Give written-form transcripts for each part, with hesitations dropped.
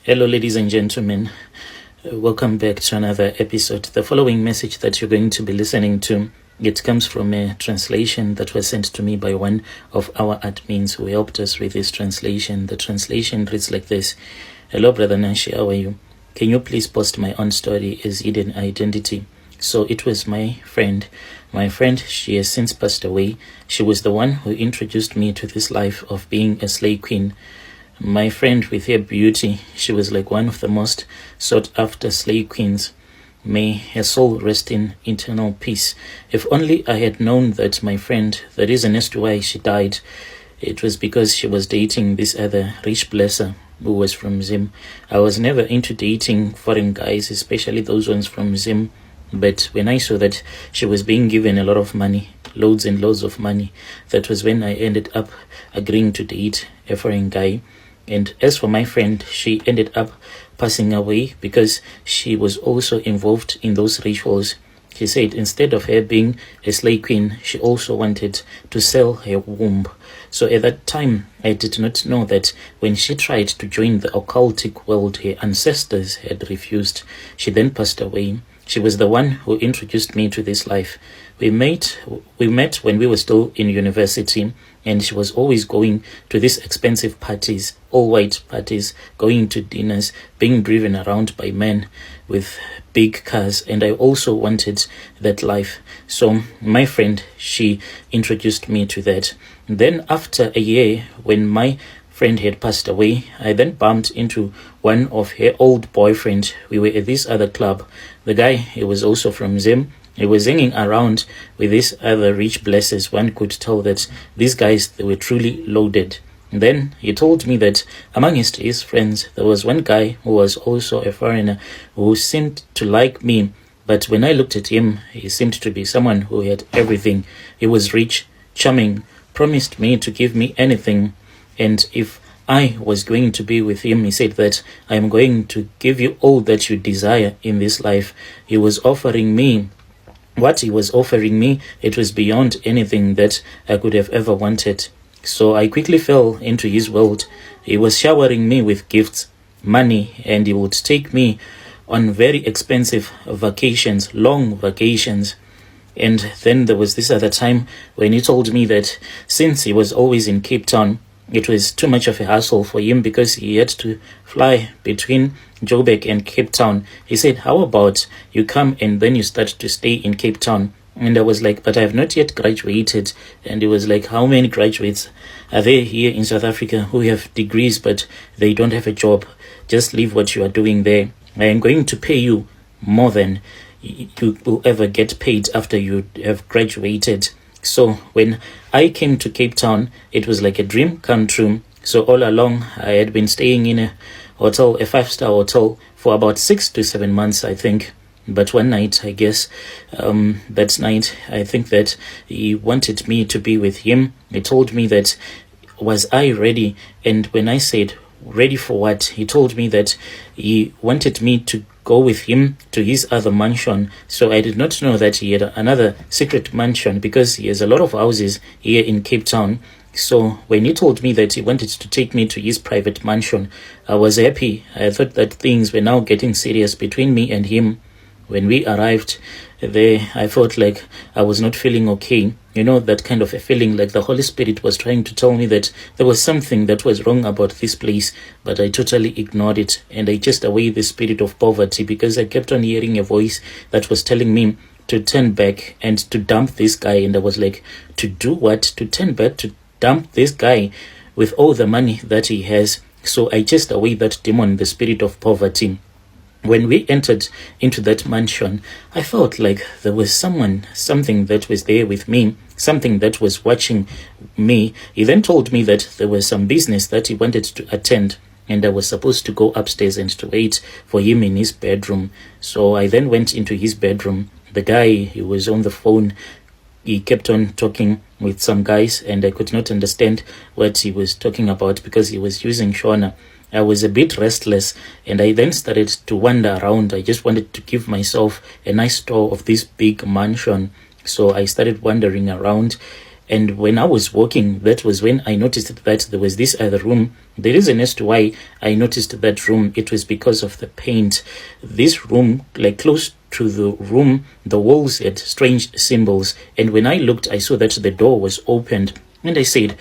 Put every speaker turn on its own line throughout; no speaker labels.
Hello, ladies and gentlemen. Welcome back to another episode. The following message that you're going to be listening to, it comes from a translation that was sent to me by one of our admins who helped us with this translation. The translation reads like this. Hello, Brother Nashi, how are you? Can you please post my own story as hidden identity? So it was my friend. My friend, she has since passed away. She was the one who introduced me to this life of being a slave queen. My friend, with her beauty, she was like one of the most sought after slave queens. May her soul rest in eternal peace. If only I had known that my friend, the reason as to why she died, it was because she was dating this other rich blesser who was from Zim. I was never into dating foreign guys, especially those ones from Zim. But when I saw that she was being given a lot of money, loads and loads of money, that was when I ended up agreeing to date a foreign guy. And as for my friend, she ended up passing away because she was also involved in those rituals. She said instead of her being a slave queen, she also wanted to sell her womb. So at that time, I did not know that when she tried to join the occultic world, her ancestors had refused. She then passed away. She was the one who introduced me to this life. We met when we were still in university, and she was always going to these expensive parties, all white parties, going to dinners, being driven around by men with big cars, and I also wanted that life. So my friend, she introduced me to that. Then after a year, when my friend had passed away, I then bumped into one of her old boyfriends. We were at this other club. The guy, he was also from Zim. He was hanging around with these other rich blessers. One could tell that these guys, they were truly loaded. And then he told me that amongst his friends, there was one guy who was also a foreigner who seemed to like me. But when I looked at him, he seemed to be someone who had everything. He was rich, charming, promised me to give me anything. And if I was going to be with him, he said that I am going to give you all that you desire in this life. He was offering me what he was offering me, it was beyond anything that I could have ever wanted. So I quickly fell into his world. He was showering me with gifts, money, and he would take me on very expensive vacations, long vacations. And then there was this other time when he told me that since he was always in Cape Town, it was too much of a hassle for him because he had to fly between Joburg and Cape Town. He said, how about you come and then you start to stay in Cape Town? And I was like, but I have not yet graduated. And he was like, how many graduates are there here in South Africa who have degrees but they don't have a job? Just leave what you are doing there. I am going to pay you more than you will ever get paid after you have graduated. So when I came to Cape Town, it was like a dream come true. So all along, I had been staying in a hotel, a 5-star hotel, for about 6 to 7 months, I think. But one night, I guess, that night, I think that he wanted me to be with him. He told me that, was I ready? And when I said, ready for what? He told me that he wanted me to go with him to his other mansion. So I did not know that he had another secret mansion because he has a lot of houses here in Cape Town. So when he told me that he wanted to take me to his private mansion, I was happy. I thought that things were now getting serious between me and him. When we arrived there, I felt like I was not feeling okay. You know, that kind of a feeling like the Holy Spirit was trying to tell me that there was something that was wrong about this place, but I totally ignored it. And I chased away the spirit of poverty because I kept on hearing a voice that was telling me to turn back and to dump this guy. And I was like, to do what? To turn back, to dump this guy with all the money that he has. So I chased away that demon, the spirit of poverty. When we entered into that mansion, I felt like there was something that was there with me, something that was watching me. He then told me that there was some business that he wanted to attend, and I was supposed to go upstairs and to wait for him in his bedroom. So I then went into his bedroom. The guy, he was on the phone. He kept on talking with some guys, and I could not understand what he was talking about because he was using Shona. I was a bit restless, and I then started to wander around. I just wanted to give myself a nice tour of this big mansion. So I started wandering around, And when I was walking, that was when I noticed that there was this other room. The reason as to why I noticed that room, it was because of the paint. This room, like close to the room, the walls had strange symbols. And when I looked, I saw that the door was opened. And I said,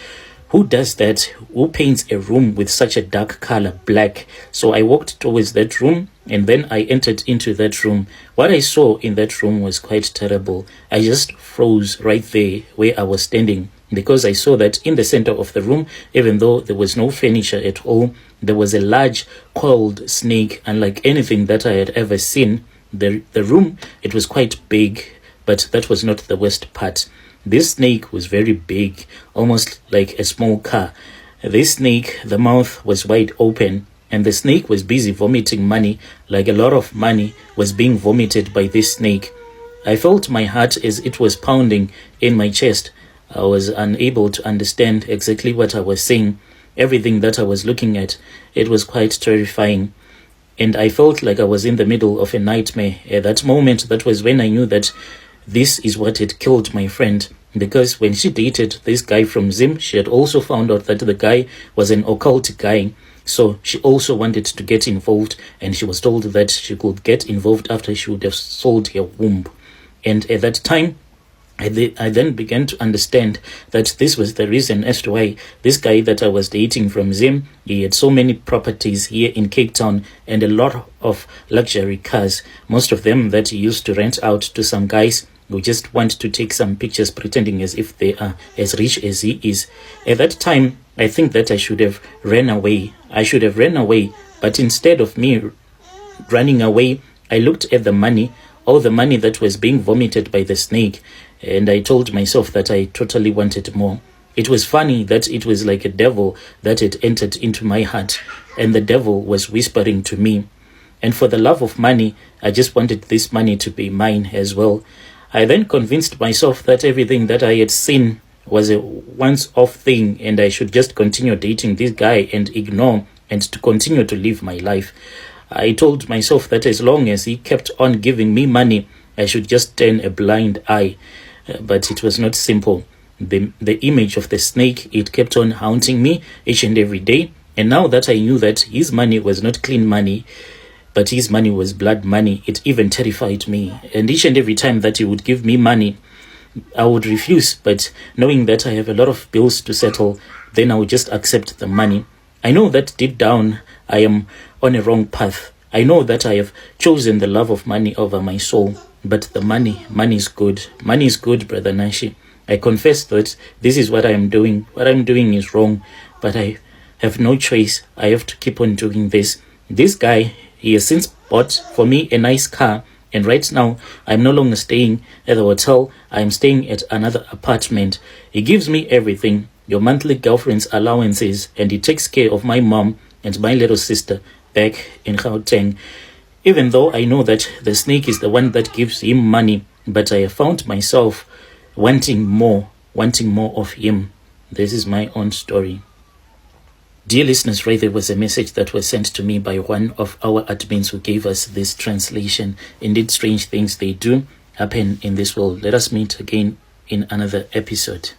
who does that? Who paints a room with such a dark color, black? So I walked towards that room, and then I entered into that room. What I saw in that room was quite terrible. I just froze right there where I was standing, because I saw that in the center of the room, even though there was no furniture at all, there was a large coiled snake, unlike anything that I had ever seen. The room, it was quite big, but that was not the worst part. This snake was very big, almost like a small car. This snake, the mouth was wide open, and the snake was busy vomiting money, like a lot of money was being vomited by this snake. I felt my heart as it was pounding in my chest. I was unable to understand exactly what I was saying. Everything that I was looking at, it was quite terrifying. And I felt like I was in the middle of a nightmare. At that moment, that was when I knew that this is what had killed my friend. Because when she dated this guy from Zim, she had also found out that the guy was an occult guy. So she also wanted to get involved, and she was told that she could get involved after she would have sold her womb. And at that time, I then began to understand that this was the reason as to why this guy that I was dating from Zim, he had so many properties here in Cape Town and a lot of luxury cars, most of them that he used to rent out to some guys who just want to take some pictures pretending as if they are as rich as he is. At that time, I think that I should have ran away. But instead of me running away, I looked at the money, all the money that was being vomited by the snake, and I told myself that I totally wanted more. It was funny that it was like a devil that had entered into my heart, and the devil was whispering to me. And for the love of money, I just wanted this money to be mine as well. I then convinced myself that everything that I had seen was a once-off thing, and I should just continue dating this guy and ignore and to continue to live my life. I told myself that as long as he kept on giving me money, I should just turn a blind eye. But it was not simple. The image of the snake, it kept on haunting me each and every day. And now that I knew that his money was not clean money, but his money was blood money, it even terrified me. And each and every time that he would give me money, I would refuse. But knowing that I have a lot of bills to settle, then I would just accept the money. I know that deep down, I am on a wrong path. I know that I have chosen the love of money over my soul. But the money is good. Money is good, Brother Nashi. I confess that this is what I am doing. What I'm doing is wrong, but I have no choice. I have to keep on doing this. This guy, he has since bought for me a nice car, and right now I'm no longer staying at the hotel. I'm staying at another apartment. He gives me everything, your monthly girlfriend's allowances, and he takes care of my mom and my little sister back in Gauteng. Even though I know that the snake is the one that gives him money, but I have found myself wanting more of him. This is my own story. Dear listeners, right, there was a message that was sent to me by one of our admins who gave us this translation. Indeed, strange things they do happen in this world. Let us meet again in another episode.